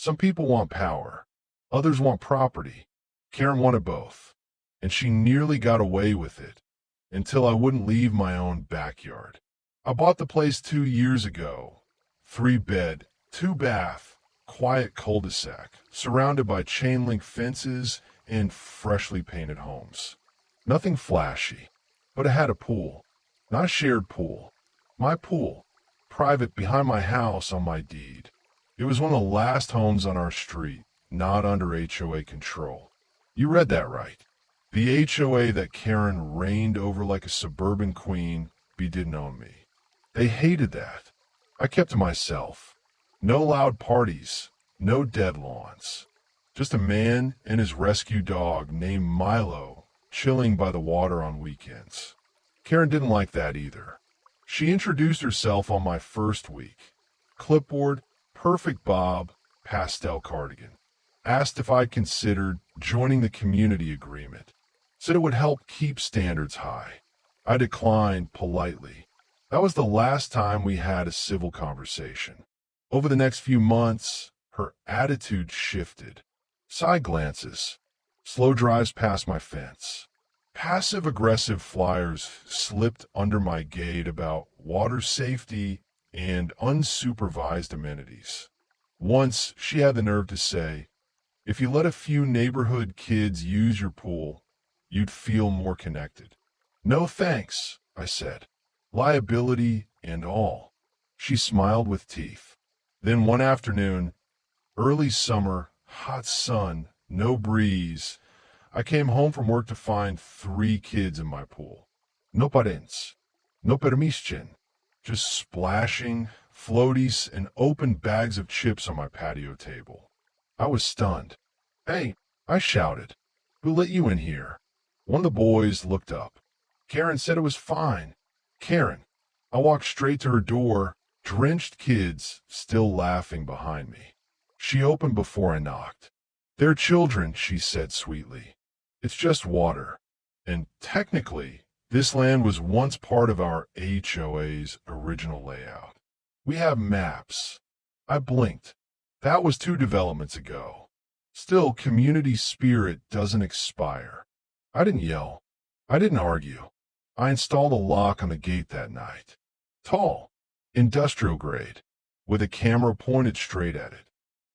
Some people want power. Others want property. Karen wanted both, and she nearly got away with it until I wouldn't leave my own backyard. I bought the place 2 years ago. 3-bed, 2-bath, quiet cul-de-sac, surrounded by chain-link fences and freshly painted homes. Nothing flashy, but it had a pool. Not a shared pool. My pool. Private behind my house on my deed. It was one of the last homes on our street, not under HOA control. You read that right. The HOA that Karen reigned over like a suburban queen didn't own me. They hated that. I kept to myself. No loud parties, no dead lawns. Just a man and his rescue dog named Milo chilling by the water on weekends. Karen didn't like that either. She introduced herself on my first week. Clipboard, perfect bob, pastel cardigan. Asked if I'd considered joining the community agreement. Said it would help keep standards high. I declined politely. That was the last time we had a civil conversation. Over the next few months, her attitude shifted. Side glances, slow drives past my fence. Passive-aggressive flyers slipped under my gate about water safety and unsupervised amenities. Once, she had the nerve to say, "If you let a few neighborhood kids use your pool, you'd feel more connected." "No thanks," I said, liability and all. She smiled with teeth. Then one afternoon, early summer, hot sun, no breeze, I came home from work to find 3 kids in my pool. No parents, no permission, just splashing, floaties, and open bags of chips on my patio table. I was stunned. "Hey," I shouted, "who let you in here?" One of the boys looked up. "Karen said it was fine." Karen. I walked straight to her door, drenched kids still laughing behind me. She opened before I knocked. "They're children," she said sweetly. "It's just water. And technically, this land was once part of our HOA's original layout. We have maps." I blinked. That was 2 developments ago. Still, community spirit doesn't expire. I didn't yell. I didn't argue. I installed a lock on the gate that night. Tall, industrial grade, with a camera pointed straight at it.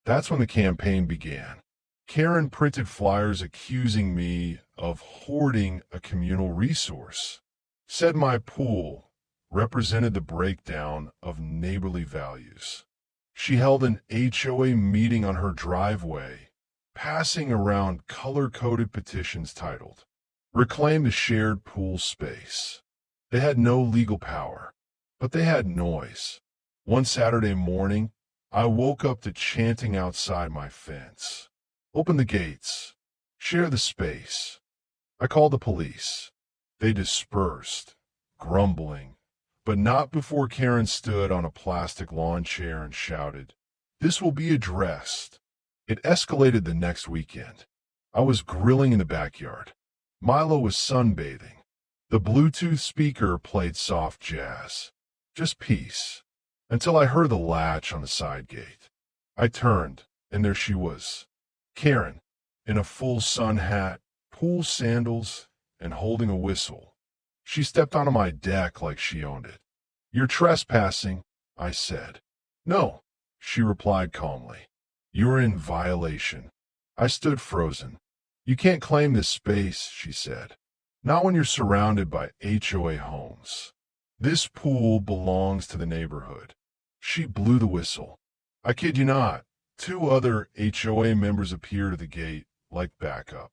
That's when the campaign began. Karen printed flyers accusing me of hoarding a communal resource. Said my pool represented the breakdown of neighborly values. She held an HOA meeting on her driveway, passing around color-coded petitions titled, "Reclaim the shared pool space." They had no legal power, but they had noise. One Saturday morning, I woke up to chanting outside my fence. "Open the gates. Share the space." I called the police. They dispersed, grumbling, but not before Karen stood on a plastic lawn chair and shouted, "This will be addressed." It escalated the next weekend. I was grilling in the backyard. Milo was sunbathing. The Bluetooth speaker played soft jazz. Just peace. Until I heard the latch on the side gate. I turned, and there she was. Karen, in a full sun hat, pool sandals, and holding a whistle. She stepped onto my deck like she owned it. "You're trespassing," I said. "No," she replied calmly. "You're in violation." I stood frozen. "You can't claim this space," she said. "Not when you're surrounded by HOA homes. This pool belongs to the neighborhood." She blew the whistle. I kid you not, 2 other HOA members appeared at the gate, like backup.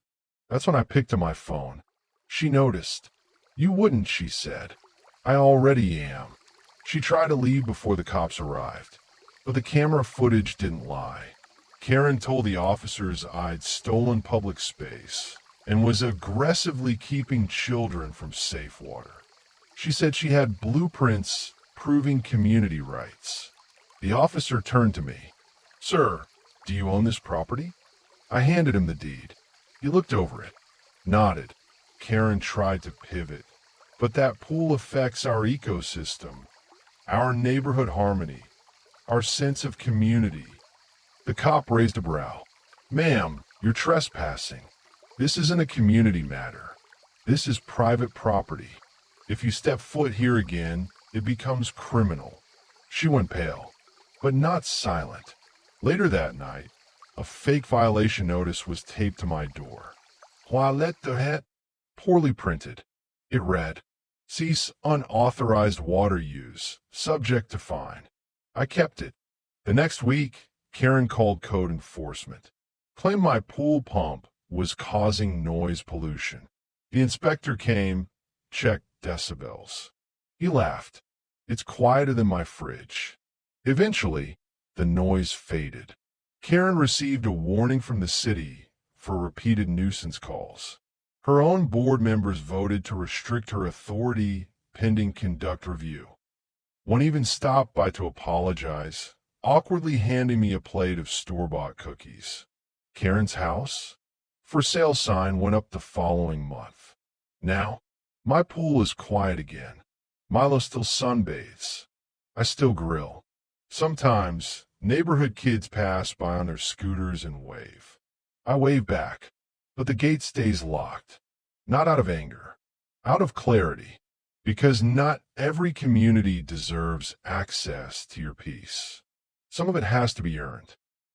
That's when I picked up my phone. She noticed. "You wouldn't," she said. "I already am." She tried to leave before the cops arrived, but the camera footage didn't lie. Karen told the officers I'd stolen public space and was aggressively keeping children from safe water. She said she had blueprints proving community rights. The officer turned to me. "Sir, do you own this property?" I handed him the deed. He looked over it, nodded. Karen tried to pivot. "But that pool affects our ecosystem, our neighborhood harmony, our sense of community." The cop raised a brow. Ma'am, you're trespassing. This isn't a community matter. This is private property. If you step foot here again, it becomes criminal. She went pale, but not silent. Later that night, a fake violation notice was taped to my door. Toilette de het, poorly printed. It read, cease unauthorized water use, subject to fine. I kept it. The next week, Karen called code enforcement, claimed my pool pump was causing noise pollution. The inspector came, checked decibels. He laughed. It's quieter than my fridge. Eventually, the noise faded. Karen received a warning from the city for repeated nuisance calls. Her own board members voted to restrict her authority pending conduct review. One even stopped by to apologize, awkwardly handing me a plate of store-bought cookies. Karen's house? For sale sign went up the following month. Now, my pool is quiet again. Milo still sunbathes. I still grill. Sometimes, neighborhood kids pass by on their scooters and wave. I wave back, but the gate stays locked. Not out of anger, out of clarity, because not every community deserves access to your peace. Some of it has to be earned.